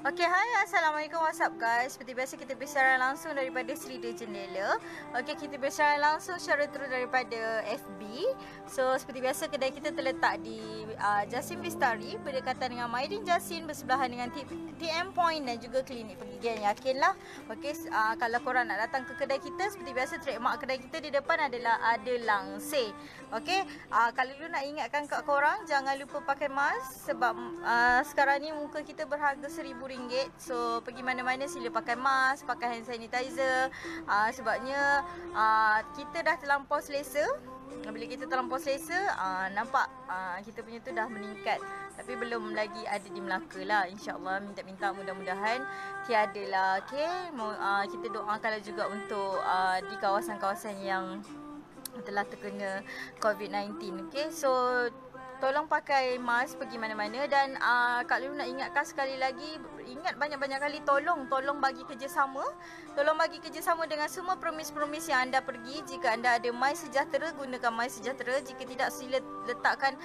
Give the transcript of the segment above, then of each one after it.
Okay, hai, Assalamualaikum, what's up guys. Seperti biasa kita bersiaran langsung daripada Seri Dia Jendela. Okay, kita bersiaran langsung secara terus daripada FB. So, seperti biasa kedai kita terletak di Jasin Bistari, berdekatan dengan Maidin Jasin, bersebelahan dengan TM Point dan juga klinik pergigian. Yakinlah. Okay, kalau korang nak datang ke kedai kita, seperti biasa trademark kedai kita di depan adalah ada langsir. Okay, kalau lu nak ingatkan kat korang, jangan lupa pakai mask sebab sekarang ni muka kita berharga RM1,000. So pergi mana-mana sila pakai mask, pakai hand sanitizer. Sebabnya kita dah terlampau selesa. Bila kita terlampau selesa, nampak kita punya tu dah meningkat. Tapi belum lagi ada di Melaka lah. InsyaAllah minta-minta mudah-mudahan tiada lah. Okay, kita doakanlah juga untuk di kawasan-kawasan yang telah terkena COVID-19. Okay, so tolong pakai mask pergi mana-mana. Dan kalau nak ingatkan sekali lagi, ingat banyak-banyak kali, tolong bagi kerjasama. Tolong bagi kerjasama dengan semua promis-promis yang anda pergi. Jika anda ada MySejahtera, gunakan MySejahtera. Jika tidak, sila letakkan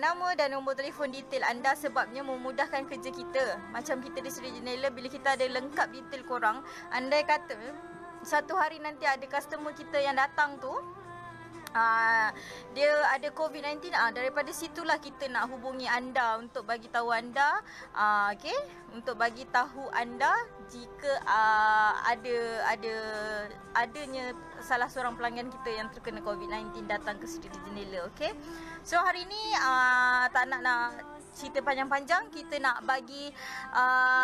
nama dan nombor telefon detail anda, sebabnya memudahkan kerja kita. Macam kita di Seri Jendela, bila kita ada lengkap detail korang, andai kata satu hari nanti ada customer kita yang datang tu, dia ada COVID-19, daripada situlah kita nak hubungi anda untuk bagi tahu anda, okay, untuk bagi tahu anda jika adanya salah seorang pelanggan kita yang terkena COVID-19 datang ke Seri Jendela. Okay, so hari ni tak nak cerita panjang-panjang, kita nak bagi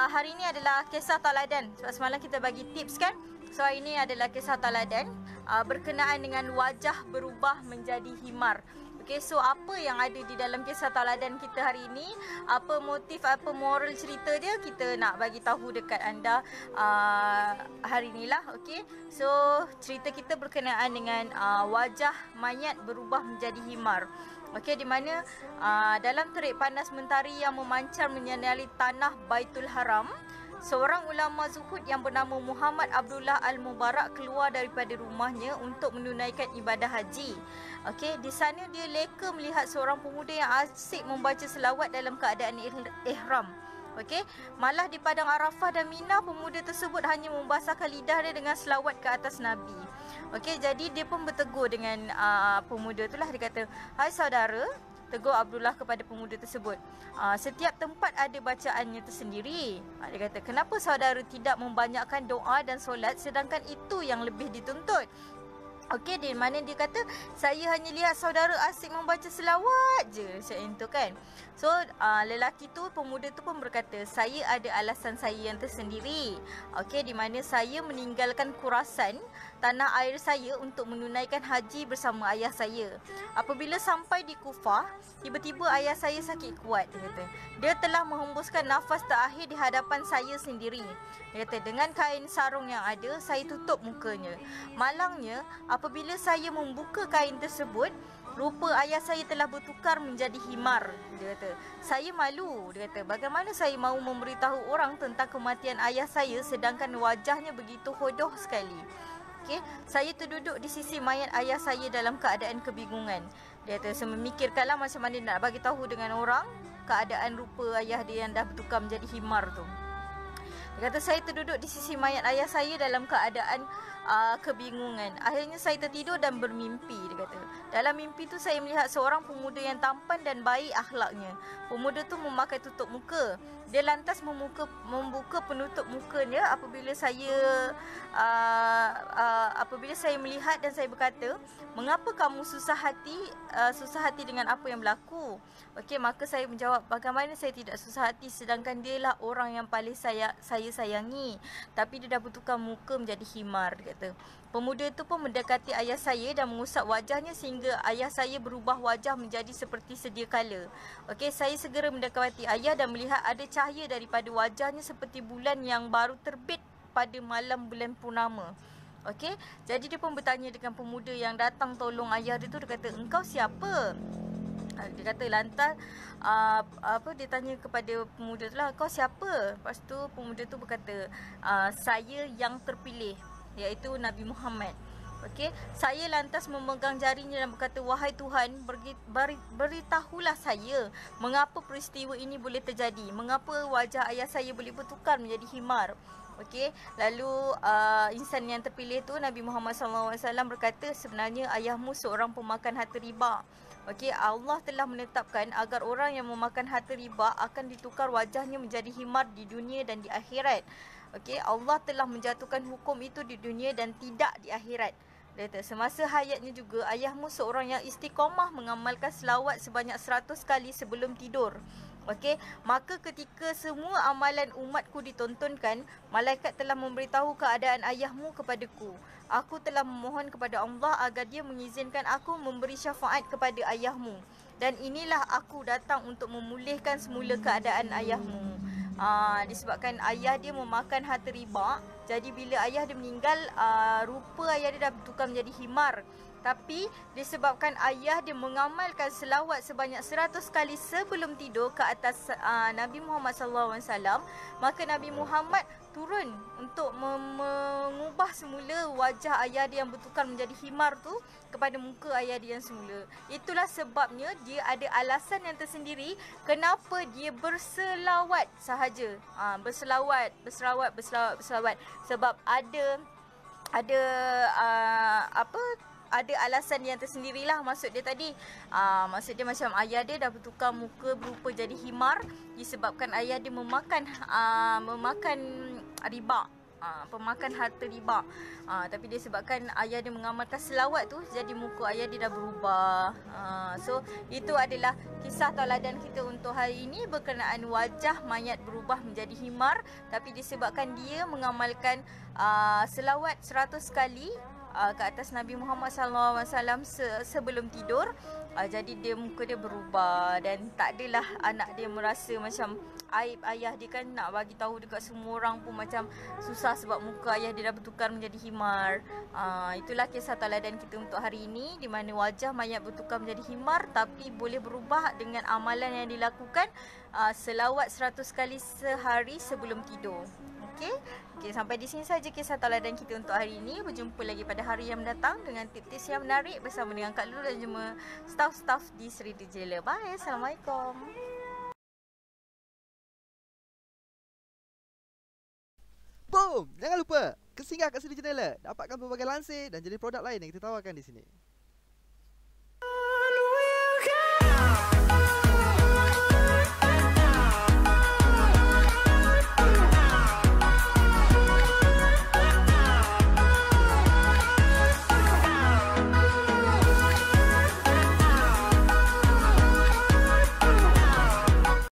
hari ni adalah kisah tauladan. Sebab semalam kita bagi tips kan. So hari ini adalah kisah tauladan berkenaan dengan wajah berubah menjadi himar. Okay, so apa yang ada di dalam kisah tauladan kita hari ini, apa motif, apa moral cerita dia, kita nak bagi tahu dekat anda hari inilah. Okay, so cerita kita berkenaan dengan wajah mayat berubah menjadi himar. Okey, di mana dalam terik panas mentari yang memancar menyinari tanah Baitul Haram, seorang ulama zuhud yang bernama Muhammad Abdullah Al-Mubarak keluar daripada rumahnya untuk menunaikan ibadah haji. Okey, di sana dia leka melihat seorang pemuda yang asyik membaca selawat dalam keadaan ihram. Okey, malah di padang Arafah dan Mina, pemuda tersebut hanya membasahkan lidah dia dengan selawat ke atas Nabi. Okey, jadi dia pun bertegur dengan pemuda itulah. Dia kata, "Hai saudara," tegur Abdullah kepada pemuda tersebut, "setiap tempat ada bacaannya tersendiri." Dia kata, "Kenapa saudara tidak membanyakkan doa dan solat sedangkan itu yang lebih dituntut?" Okey, di mana dia kata, "Saya hanya lihat saudara asyik membaca selawat je." Macam itu kan. So lelaki tu, pemuda tu pun berkata, "Saya ada alasan saya yang tersendiri." Okey, di mana saya meninggalkan kurasan tanah air saya untuk menunaikan haji bersama ayah saya. Apabila sampai di Kufah, tiba-tiba ayah saya sakit kuat. Dia kata, dia telah menghembuskan nafas terakhir di hadapan saya sendiri. Dia kata, dengan kain sarung yang ada, saya tutup mukanya. Malangnya, apabila saya membuka kain tersebut, rupa ayah saya telah bertukar menjadi himar. Dia kata, saya malu. Dia kata, bagaimana saya mahu memberitahu orang tentang kematian ayah saya sedangkan wajahnya begitu hodoh sekali. Okay, saya terduduk di sisi mayat ayah saya dalam keadaan kebingungan. Dia kata, saya memikirkanlah macam mana nak bagi tahu dengan orang keadaan rupa ayah dia yang dah bertukar menjadi himar tu. Dia kata, saya terduduk di sisi mayat ayah saya dalam keadaan kebingungan. Akhirnya saya tertidur dan bermimpi. Dia kata, dalam mimpi tu saya melihat seorang pemuda yang tampan dan baik akhlaknya. Pemuda tu memakai tutup muka. Dia lantas membuka penutup mukanya apabila saya melihat dan saya berkata, "Mengapa kamu susah hati dengan apa yang berlaku?" Okey, maka saya menjawab, "Bagaimana saya tidak susah hati sedangkan dialah orang yang paling saya sayangi, tapi dia dah bertukar muka menjadi himar." Dia kata. Pemuda itu pun mendekati ayah saya dan mengusap wajahnya sehingga ayah saya berubah wajah menjadi seperti sedia kala. Okey, saya segera mendekati ayah dan melihat ada cahaya daripada wajahnya seperti bulan yang baru terbit pada malam bulan purnama. Okey, jadi dia pun bertanya dengan pemuda yang datang tolong ayah dia tu. Dia kata, "Engkau siapa?" Dia kata, lantas dia tanya kepada pemuda tu lah, "Kau siapa?" Lepas tu pemuda tu berkata, "Saya yang terpilih, iaitu Nabi Muhammad." Okey, saya lantas memegang jarinya dan berkata, "Wahai Tuhan, beritahulah saya mengapa peristiwa ini boleh terjadi? Mengapa wajah ayah saya boleh bertukar menjadi himar?" Okey, lalu insan yang terpilih tu Nabi Muhammad SAW berkata, "Sebenarnya ayahmu seorang pemakan harta riba." Okey, Allah telah menetapkan agar orang yang memakan harta riba akan ditukar wajahnya menjadi himar di dunia dan di akhirat. Okey, Allah telah menjatuhkan hukum itu di dunia dan tidak di akhirat. Dia kata, semasa hayatnya juga, ayahmu seorang yang istiqamah mengamalkan selawat sebanyak 100 kali sebelum tidur. Okey, maka ketika semua amalan umatku ditontonkan, malaikat telah memberitahu keadaan ayahmu kepadaku. Aku telah memohon kepada Allah agar dia mengizinkan aku memberi syafaat kepada ayahmu. Dan inilah aku datang untuk memulihkan semula keadaan ayahmu. Disebabkan ayah dia memakan harta riba, jadi bila ayah dia meninggal, rupa ayah dia dah bertukar menjadi himar. Tapi disebabkan ayah dia mengamalkan selawat sebanyak 100 kali sebelum tidur ke atas Nabi Muhammad SAW, maka Nabi Muhammad turun untuk mengubah semula wajah ayah dia yang bertukar menjadi himar tu kepada muka ayah dia yang semula. Itulah sebabnya dia ada alasan yang tersendiri kenapa dia berselawat sahaja. Berselawat. Sebab ada ada alasan yang tersendirilah. Maksud dia tadi, maksud dia macam ayah dia dah bertukar muka berupa jadi himar disebabkan ayah dia memakan riba, pemakan harta riba. Tapi disebabkan ayah dia mengamalkan selawat tu, jadi muka ayah dia dah berubah. So itu adalah kisah tauladan kita untuk hari ini berkenaan wajah mayat berubah menjadi himar, tapi disebabkan dia mengamalkan selawat 100 kali ke atas Nabi Muhammad SAW sebelum tidur, jadi dia muka dia berubah. Dan tak adalah anak dia merasa macam aib ayah dia kan, nak bagi tahu dekat semua orang pun macam susah sebab muka ayah dia dah bertukar menjadi himar. Itulah kisah tauladan kita untuk hari ini, di mana wajah mayat bertukar menjadi himar tapi boleh berubah dengan amalan yang dilakukan, selawat 100 kali sehari sebelum tidur. Okey, sampai di sini saja kisah tauladan kita untuk hari ini. Berjumpa lagi pada hari yang mendatang dengan tips-tips yang menarik bersama dengan Kak Lulu dan semua staff-staff di Sri Dijela. Bye, Assalamualaikum. Boom! Jangan lupa singgah kat Sri Dijela, dapatkan pelbagai lansir dan jadi produk lain yang kita tawarkan di sini.